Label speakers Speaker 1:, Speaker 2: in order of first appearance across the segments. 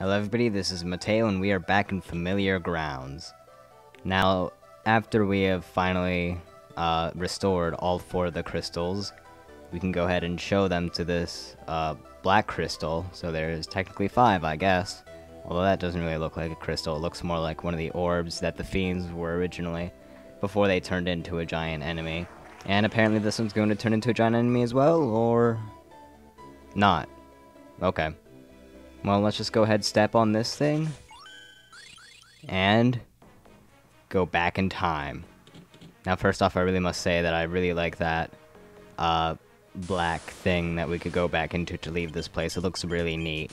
Speaker 1: Hello everybody, this is Mateo and we are back in familiar grounds. Now, after we have finally restored all 4 of the crystals, we can go ahead and show them to this black crystal. So there's technically 5, I guess. Although that doesn't really look like a crystal, it looks more like one of the orbs that the Fiends were originally, before they turned into a giant enemy. And apparently this one's going to turn into a giant enemy as well, or not. Okay. Well, let's just go ahead, step on this thing, and go back in time. Now, first off, I really must say that I really like that black thing that we could go back into to leave this place. It looks really neat.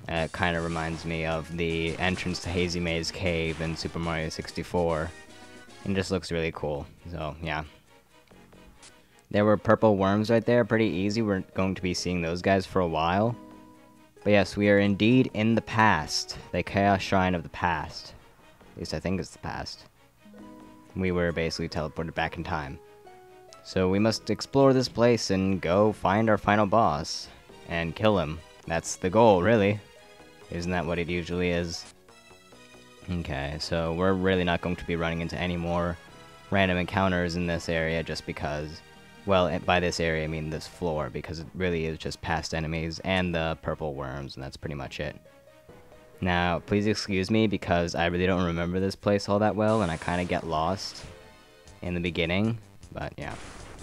Speaker 1: It kind of reminds me of the entrance to Hazy Maze Cave in Super Mario 64. And just looks really cool. So, yeah. There were purple worms right there, pretty easy. We're going to be seeing those guys for a while. But yes, we are indeed in the past. The Chaos Shrine of the past. At least I think it's the past. We were basically teleported back in time. So we must explore this place and go find our final boss. And kill him. That's the goal, really. Isn't that what it usually is? Okay, so we're really not going to be running into any more random encounters in this area just because... Well, by this area, I mean this floor, because it really is just past enemies and the purple worms, and that's pretty much it. Now, please excuse me, because I really don't remember this place all that well, and I kind of get lost in the beginning, but yeah.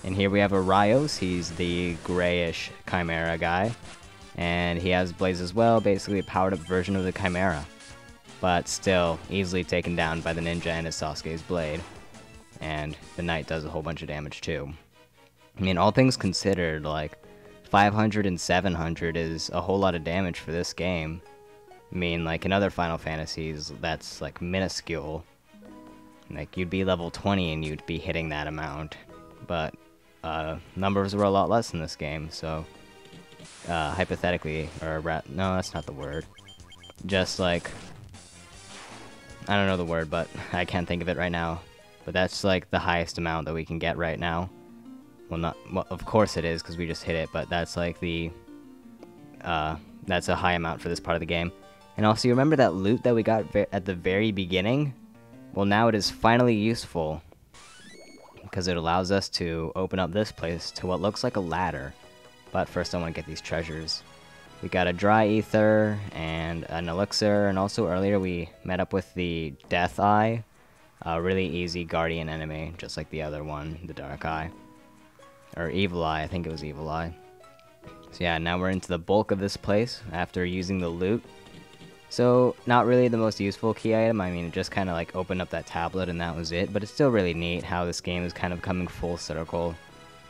Speaker 1: And here we have a Rios. He's the grayish Chimera guy, and he has Blaze as well, basically a powered-up version of the Chimera, but still easily taken down by the ninja and his Sasuke's blade. And the knight does a whole bunch of damage, too. I mean, all things considered, like, 500 and 700 is a whole lot of damage for this game. I mean, like, in other Final Fantasies, that's, like, minuscule. Like, you'd be level 20 and you'd be hitting that amount. But, numbers were a lot less in this game, so... hypothetically, or no, that's not the word. Just, like... I don't know the word, but I can't think of it right now. But that's, like, the highest amount that we can get right now. Well, of course it is, because we just hit it, but that's like the, that's a high amount for this part of the game. And also, you remember that loot that we got at the very beginning? Well, now it is finally useful, because it allows us to open up this place to what looks like a ladder. But first I want to get these treasures. We got a dry ether, and an elixir, and also earlier we met up with the Death Eye, a really easy guardian enemy, just like the other one, the Dark Eye. Or Evil Eye, I think it was Evil Eye. So yeah, now we're into the bulk of this place after using the loot. So, not really the most useful key item. I mean, it just kind of like opened up that tablet and that was it. But it's still really neat how this game is kind of coming full circle.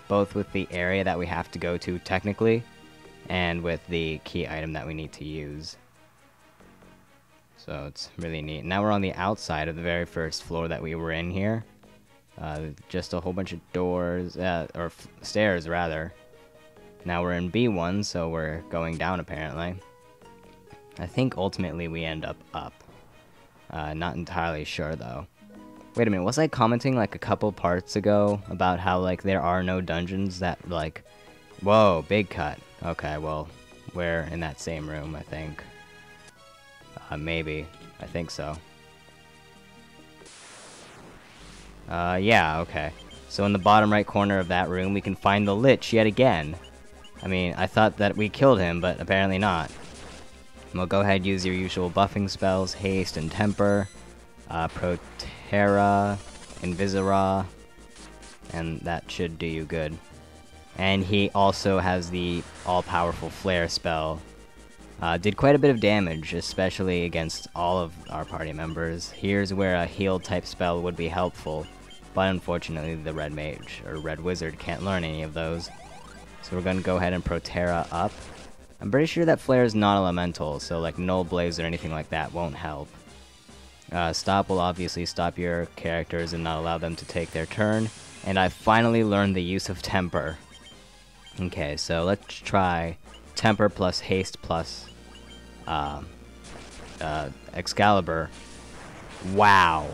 Speaker 1: Both with the area that we have to go to technically, and with the key item that we need to use. So it's really neat. Now we're on the outside of the very first floor that we were in here. Just a whole bunch of doors, or stairs rather. Now we're in B1, so we're going down apparently. I think ultimately we end up. Not entirely sure though. Wait a minute, was I commenting like a couple parts ago about how like there are no dungeons that like... Whoa, big cut. Okay, well, we're in that same room, I think. Maybe. I think so. Yeah, okay. So in the bottom right corner of that room, we can find the Lich yet again. I mean, I thought that we killed him, but apparently not. We'll go ahead and use your usual buffing spells, Haste and Temper, Protera, Invisira, and that should do you good. And he also has the all-powerful Flare spell. Did quite a bit of damage, especially against all of our party members. Here's where a heal-type spell would be helpful. But unfortunately, the Red Mage, or Red Wizard, can't learn any of those. So we're going to go ahead and Protera up. I'm pretty sure that Flare is not elemental, so like Null Blaze or anything like that won't help. Stop will obviously stop your characters and not allow them to take their turn. And I finally learned the use of Temper. Okay, so let's try Temper plus Haste plus Excalibur. Wow.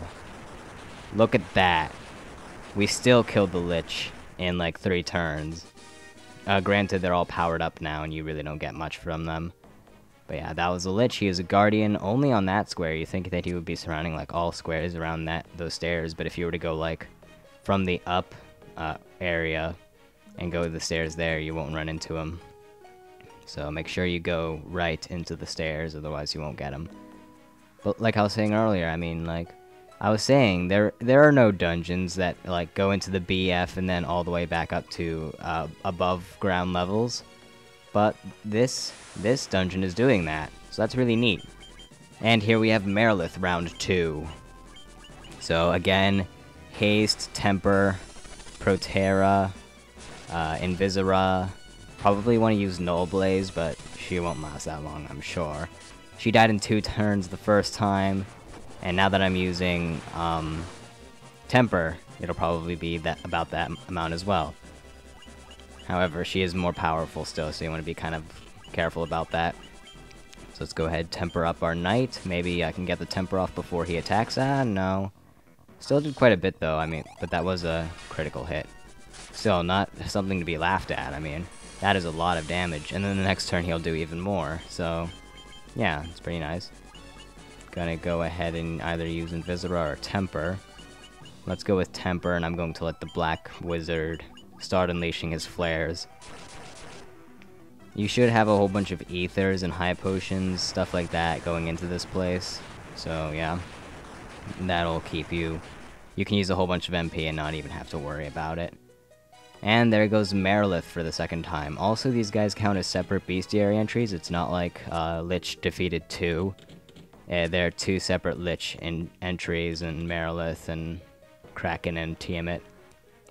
Speaker 1: Look at that. We still killed the Lich in like 3 turns. Granted, they're all powered up now and you really don't get much from them. But yeah, that was a Lich. He is a Guardian only on that square. You think that he would be surrounding like all squares around those stairs, but if you were to go like from the up area and go to the stairs there, you won't run into him. So make sure you go right into the stairs, otherwise you won't get him. But like I was saying earlier, I mean, like I was saying, there are no dungeons that like go into the BF and then all the way back up to above ground levels. But this dungeon is doing that, so that's really neat. And here we have Merilith round 2. So again, Haste, Temper, Protera, Invisira. Probably want to use Null Blaze, but she won't last that long, I'm sure. She died in 2 turns the first time, and now that I'm using Temper, it'll probably be about that amount as well. However, she is more powerful still, so you want to be kind of careful about that. So let's go ahead, Temper up our Knight. Maybe I can get the Temper off before he attacks. No. Still did quite a bit though, I mean, but that was a critical hit. Still, not something to be laughed at, I mean. That is a lot of damage, and then the next turn he'll do even more, so yeah, it's pretty nice. Gonna go ahead and either use Invisira or Temper. Let's go with Temper, and I'm going to let the Black Wizard start unleashing his flares. You should have a whole bunch of ethers and high potions, stuff like that, going into this place. So yeah, that'll keep you... You can use a whole bunch of MP and not even have to worry about it. And there goes Merilith for the second time. Also, these guys count as separate Bestiary entries. It's not like Lich defeated 2. They're 2 separate Lich entries, and Merilith and Kraken and Tiamat.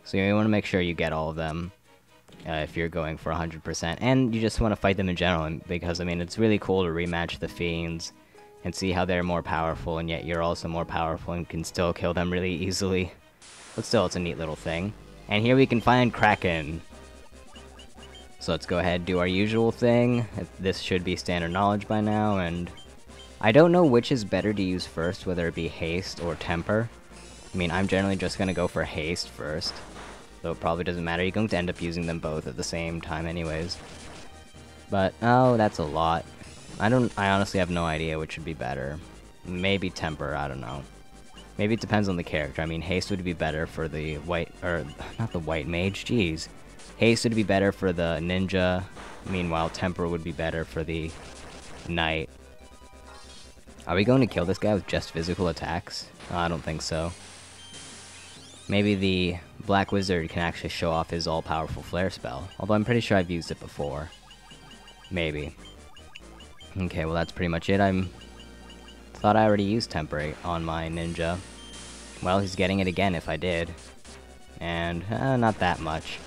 Speaker 1: So you want to make sure you get all of them if you're going for 100%. And you just want to fight them in general, because, I mean, it's really cool to rematch the Fiends and see how they're more powerful, and yet you're also more powerful and can still kill them really easily. But still, it's a neat little thing. And here we can find Kraken. So let's go ahead and do our usual thing. This should be standard knowledge by now, and I don't know which is better to use first, whether it be Haste or Temper. I mean, I'm generally just going to go for Haste first, though it probably doesn't matter. You're going to end up using them both at the same time anyways. But, oh, that's a lot. I honestly have no idea which would be better. Maybe Temper, I don't know. Maybe it depends on the character. I mean, Haste would be better for the white, or not the white mage, jeez. Haste would be better for the ninja. Meanwhile, Temper would be better for the knight. Are we going to kill this guy with just physical attacks? Oh, I don't think so. Maybe the Black Wizard can actually show off his all-powerful flare spell. Although I'm pretty sure I've used it before. Maybe. Okay, well that's pretty much it. Thought I already used Temper on my ninja. Well, he's getting it again if I did. And, not that much.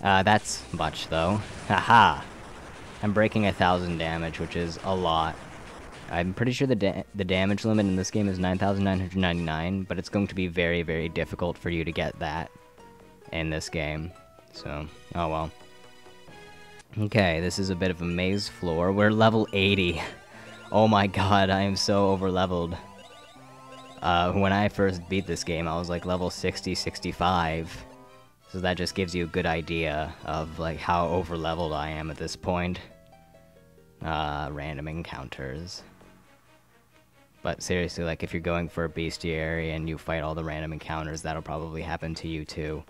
Speaker 1: That's much, though. Haha! I'm breaking 1,000 damage, which is a lot. I'm pretty sure the damage limit in this game is 9,999, but it's going to be very, very difficult for you to get that in this game. So, oh well. Okay, this is a bit of a maze floor. We're level 80. Oh my god, I am so over-leveled. When I first beat this game, I was like level 60, 65. So that just gives you a good idea of like how over-leveled I am at this point. Random encounters. But seriously, like if you're going for a bestiary and you fight all the random encounters, that'll probably happen to you too.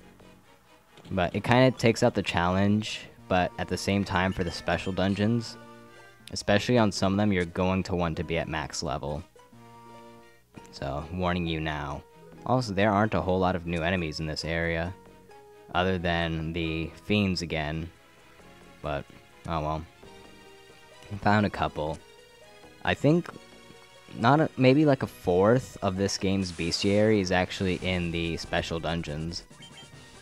Speaker 1: But it kind of takes out the challenge, but at the same time for the special dungeons, especially on some of them, you're going to want to be at max level. So, warning you now. Also, there aren't a whole lot of new enemies in this area, other than the Fiends again. But, oh well. I found a couple. I think maybe like a fourth of this game's bestiary is actually in the special dungeons.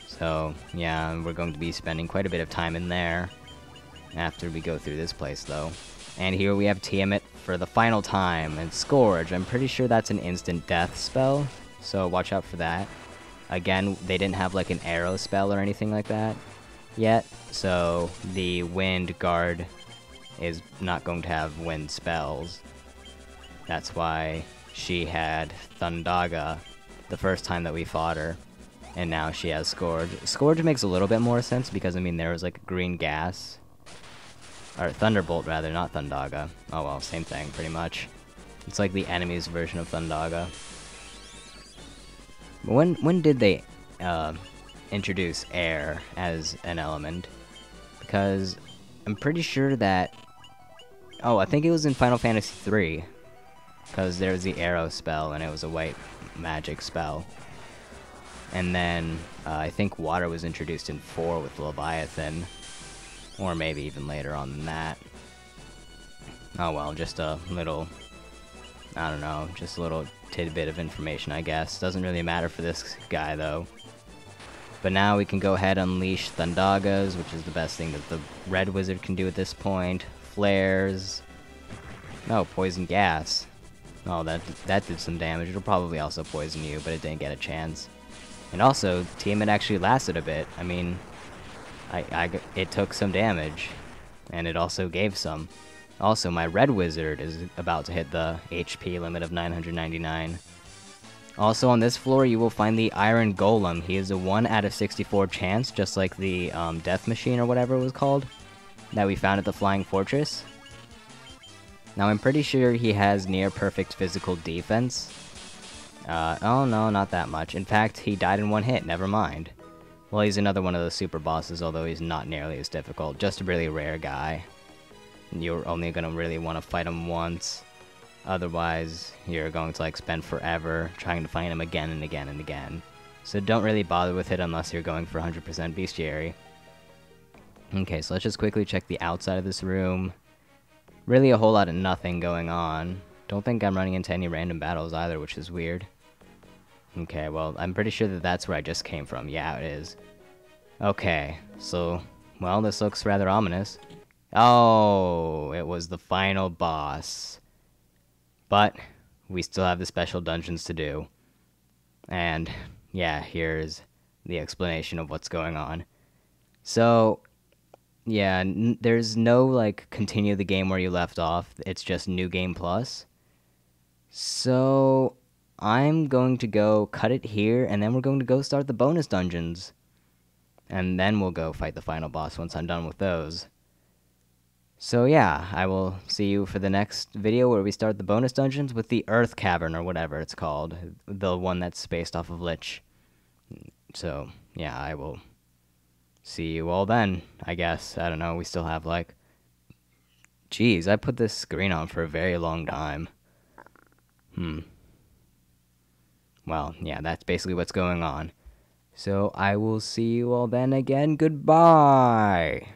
Speaker 1: So, yeah, we're going to be spending quite a bit of time in there after we go through this place, though. And here we have Tiamat for the final time, and Scourge. I'm pretty sure that's an instant death spell, so watch out for that. Again, they didn't have like an arrow spell or anything like that yet, so the Wind Guard is not going to have wind spells. That's why she had Thundaga the first time that we fought her, and now she has Scourge. Scourge makes a little bit more sense because, I mean, there was like green gas Or Thunderbolt, rather, not Thundaga. Oh well, same thing, pretty much. It's like the enemy's version of Thundaga. When did they introduce air as an element? Because I'm pretty sure that... Oh, I think it was in Final Fantasy III. Because there was the arrow spell, and it was a white magic spell. And then, I think water was introduced in 4 with Leviathan. Or maybe even later on than that. Oh well, just a little... I don't know, just a little tidbit of information, I guess. Doesn't really matter for this guy, though. But now we can go ahead and unleash Thundagas, which is the best thing that the Red Wizard can do at this point. Flares... No, poison gas. Oh, that did some damage. It'll probably also poison you, but it didn't get a chance. And also, Tiamat actually lasted a bit. I mean, it took some damage, and it also gave some. Also, my Red Wizard is about to hit the HP limit of 999. Also, on this floor, you will find the Iron Golem. He is a 1 out of 64 chance, just like the Death Machine or whatever it was called, that we found at the Flying Fortress. Now, I'm pretty sure he has near-perfect physical defense. Oh no, not that much. In fact, he died in 1 hit, never mind. Well, he's another one of the super bosses, although he's not nearly as difficult. Just a really rare guy. You're only gonna really want to fight him once. Otherwise, you're going to like spend forever trying to find him again and again and again. So don't really bother with it unless you're going for 100% Bestiary. Okay, so let's just quickly check the outside of this room. Really a whole lot of nothing going on. Don't think I'm running into any random battles either, which is weird. Okay, well, I'm pretty sure that that's where I just came from. Yeah, it is. Okay, so, well, this looks rather ominous. Oh, it was the final boss. But we still have the special dungeons to do. And, yeah, here's the explanation of what's going on. So, yeah, there's no, like, continue the game where you left off. It's just New Game Plus. So, I'm going to go cut it here, and then we're going to go start the bonus dungeons. And then we'll go fight the final boss once I'm done with those. So yeah, I will see you for the next video where we start the bonus dungeons with the Earth Cavern, or whatever it's called. The one that's based off of Lich. So, yeah, I will see you all then, I guess. I don't know, we still have like... Jeez, I put this screen on for a very long time. Well, yeah, that's basically what's going on. So I will see you all then again. Goodbye!